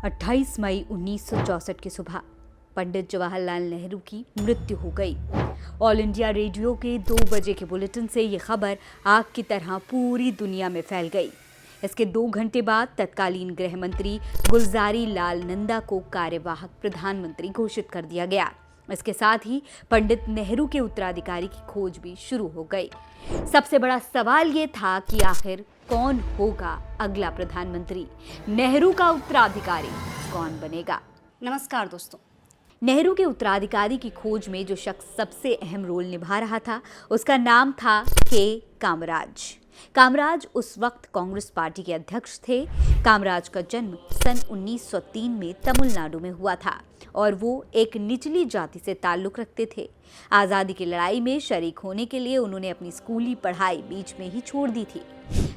28 मई 1964 की सुबह पंडित जवाहरलाल नेहरू की मृत्यु हो गई। ऑल इंडिया रेडियो के 2 बजे के बुलेटिन से ये खबर आग की तरह पूरी दुनिया में फैल गई। इसके 2 घंटे बाद तत्कालीन गृह मंत्री गुलजारी लाल नंदा को कार्यवाहक प्रधानमंत्री घोषित कर दिया गया। इसके साथ ही पंडित नेहरू के उत्तराधिकारी की खोज भी शुरू हो गई। सबसे बड़ा सवाल ये था कि आखिर कौन होगा अगला प्रधानमंत्री? नेहरू का उत्तराधिकारी कौन बनेगा? नमस्कार दोस्तों। नेहरू के उत्तराधिकारी की खोज में जो शख्स सबसे अहम रोल निभा रहा था, उसका नाम था के कामराज। कामराज उस वक्त कांग्रेस पार्टी के अध्यक्ष थे। कामराज का जन्म सन 1903 में तमिलनाडु में हुआ था और वो एक निचली जाति से ताल्लुक रखते थे। आज़ादी की लड़ाई में शरीक होने के लिए उन्होंने अपनी स्कूली पढ़ाई बीच में ही छोड़ दी थी।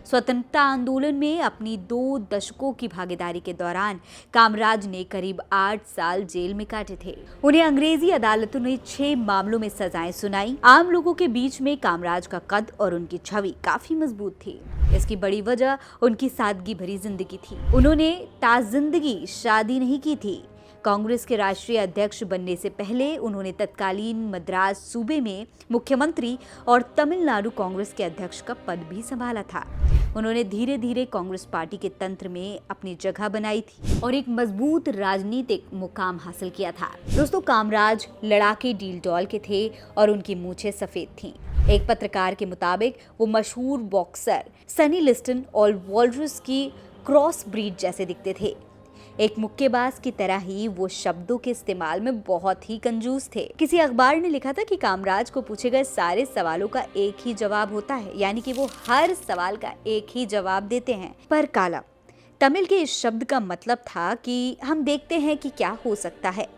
स्वतंत्रता आंदोलन में अपनी 2 दशकों की भागीदारी के दौरान कामराज ने करीब 8 साल जेल में काटे थे। उन्हें अंग्रेजी अदालतों ने 6 मामलों में सजाएं सुनाई। आम लोगों के बीच में कामराज का कद और उनकी छवि काफी मजबूत थी। इसकी बड़ी वजह उनकी सादगी भरी जिंदगी थी। उन्होंने ताजिंदगी शादी नहीं की थी। कांग्रेस के राष्ट्रीय अध्यक्ष बनने से पहले उन्होंने तत्कालीन मद्रास सूबे में मुख्यमंत्री और तमिलनाडु कांग्रेस के अध्यक्ष का पद भी संभाला था। उन्होंने धीरे धीरे कांग्रेस पार्टी के तंत्र में अपनी जगह बनाई थी और एक मजबूत राजनीतिक मुकाम हासिल किया था। दोस्तों, कामराज लड़ाके डील डॉल के थे और उनकी मूछें सफेद थीं। एक पत्रकार के मुताबिक वो मशहूर बॉक्सर सनी लिस्टन और वॉल्रस की क्रॉस ब्रीड जैसे दिखते थे। एक मुक्केबाज की तरह ही वो शब्दों के इस्तेमाल में बहुत ही कंजूस थे। किसी अखबार ने लिखा था कि कामराज को पूछे गए सारे सवालों का एक ही जवाब होता है, यानी कि वो हर सवाल का एक ही जवाब देते हैं। पर काला तमिल के इस शब्द का मतलब था कि हम देखते हैं कि क्या हो सकता है।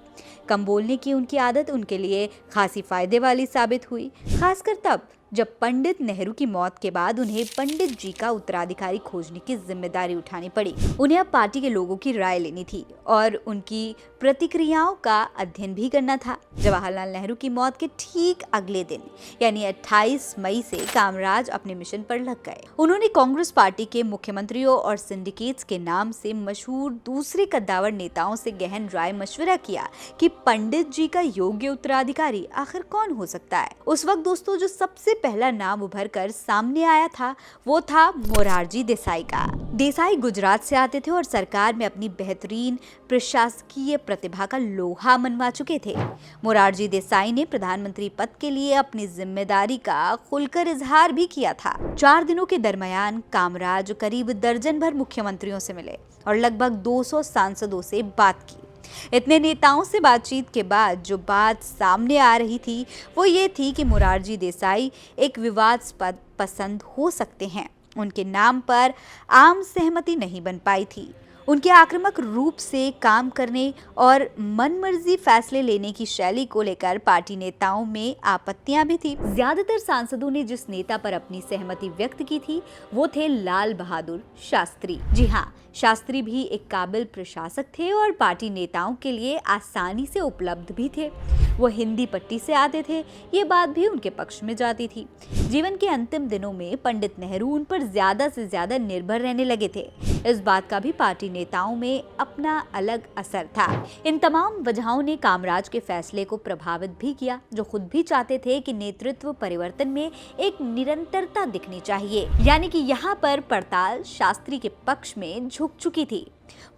कम बोलने की उनकी आदत उनके लिए खासी फायदे वाली साबित हुई, खासकर तब जब पंडित नेहरू की मौत के बाद उन्हें पंडित जी का उत्तराधिकारी खोजने की जिम्मेदारी उठानी पड़ी। उन्हें अब पार्टी के लोगों की राय लेनी थी और उनकी प्रतिक्रियाओं का अध्ययन भी करना था। जवाहरलाल नेहरू की मौत के ठीक अगले दिन यानी 28 मई से कामराज अपने मिशन पर लग गए। उन्होंने कांग्रेस पार्टी के मुख्यमंत्रियों और सिंडिकेट्स के नाम से मशहूर दूसरे कद्दावर नेताओं से गहन राय मशवरा किया कि पंडित जी का योग्य उत्तराधिकारी आखिर कौन हो सकता है। उस वक्त दोस्तों, जो सबसे पहला नाम उभर कर सामने आया था वो था मोरारजी देसाई का। देसाई गुजरात से आते थे और सरकार में अपनी बेहतरीन प्रशासकीय प्रतिभा का लोहा मनवा चुके थे। मोरारजी देसाई ने प्रधानमंत्री पद के लिए अपनी जिम्मेदारी का खुलकर इजहार भी किया था। 4 दिनों के दरमियान कामराज करीब दर्जन भर मुख्यमंत्रियों से मिले और लगभग 200 सांसदों से बात की। इतने नेताओं से बातचीत के बाद जो बात सामने आ रही थी वो ये थी कि मोरारजी देसाई एक विवादास्पद पसंद हो सकते हैं। उनके नाम पर आम सहमति नहीं बन पाई थी। उनके आक्रामक रूप से काम करने और मनमर्जी फैसले लेने की शैली को लेकर पार्टी नेताओं में आपत्तियां भी थी। ज्यादातर सांसदों ने जिस नेता पर अपनी सहमति व्यक्त की थी वो थे लाल बहादुर शास्त्री। जी हाँ, शास्त्री भी एक काबिल प्रशासक थे और पार्टी नेताओं के लिए आसानी से उपलब्ध भी थे। वो हिंदी पट्टी से आते थे, ये बात भी उनके पक्ष में जाती थी। जीवन के अंतिम दिनों में पंडित नेहरू उन पर ज्यादा से ज्यादा निर्भर रहने लगे थे। इस बात का भी पार्टी नेताओं में अपना अलग असर था। इन तमाम वजहों ने कामराज के फैसले को प्रभावित भी किया, जो खुद भी चाहते थे कि नेतृत्व परिवर्तन में एक निरंतरता दिखनी चाहिए, यानी कि यहाँ पर पड़ताल शास्त्री के पक्ष में झुक चुकी थी।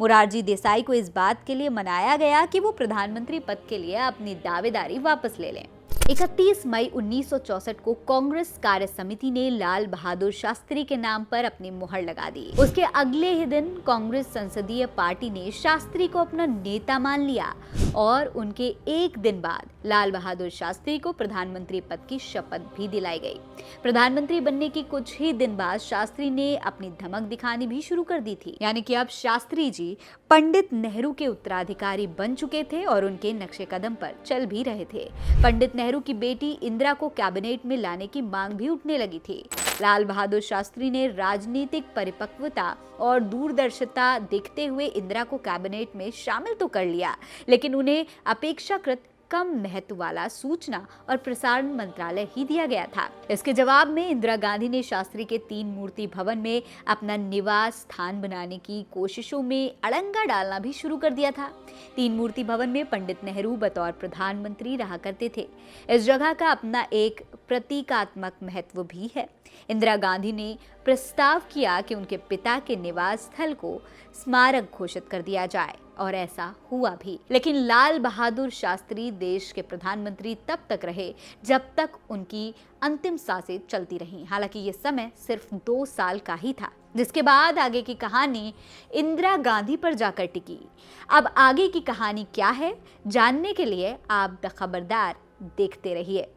मोरारजी देसाई को इस बात के लिए मनाया गया कि वो प्रधानमंत्री पद के लिए अपनी दावेदारी वापस ले लें। 31 मई 1964 को कांग्रेस कार्य समिति ने लाल बहादुर शास्त्री के नाम पर अपनी मुहर लगा दी। उसके अगले ही दिन कांग्रेस संसदीय पार्टी ने शास्त्री को अपना नेता मान लिया और उनके एक दिन बाद लाल बहादुर शास्त्री को प्रधानमंत्री पद की शपथ भी दिलाई गई। प्रधानमंत्री बनने की कुछ ही दिन बाद शास्त्री ने अपनी धमक दिखानी भी शुरू कर दी थी, यानी कि अब शास्त्री जी पंडित नेहरू के उत्तराधिकारी बन चुके थे और उनके नक्शे कदम पर चल भी रहे थे। पंडित नेहरू की बेटी इंदिरा को कैबिनेट में लाने की मांग भी उठने लगी थी। लाल बहादुर शास्त्री ने राजनीतिक परिपक्वता और दूरदर्शिता देखते हुए इंदिरा को कैबिनेट में शामिल तो कर लिया, लेकिन उन्हें अपेक्षाकृत कम महत्व वाला सूचना और प्रसारण मंत्रालय ही दिया गया था। इसके जवाब में इंदिरा गांधी ने शास्त्री के 3 मूर्ति भवन में अपना निवास स्थान बनाने की कोशिशों में अड़ंगा डालना भी शुरू कर दिया था। 3 मूर्ति भवन में पंडित नेहरू बतौर प्रधानमंत्री रहा करते थे। इस जगह का अपना एक प्रतीकात्मक महत्व भी है। इंदिरा गांधी ने प्रस्ताव किया कि उनके पिता के निवास स्थल को स्मारक घोषित कर दिया जाए और ऐसा हुआ भी। लेकिन लाल बहादुर शास्त्री देश के प्रधानमंत्री तब तक रहे जब तक उनकी अंतिम सांसें चलती रहीं। हालांकि ये समय सिर्फ 2 साल का ही था, जिसके बाद आगे की कहानी इंदिरा गांधी पर जाकर टिकी। अब आगे की कहानी क्या है, जानने के लिए आप द खबरदार देखते रहिए।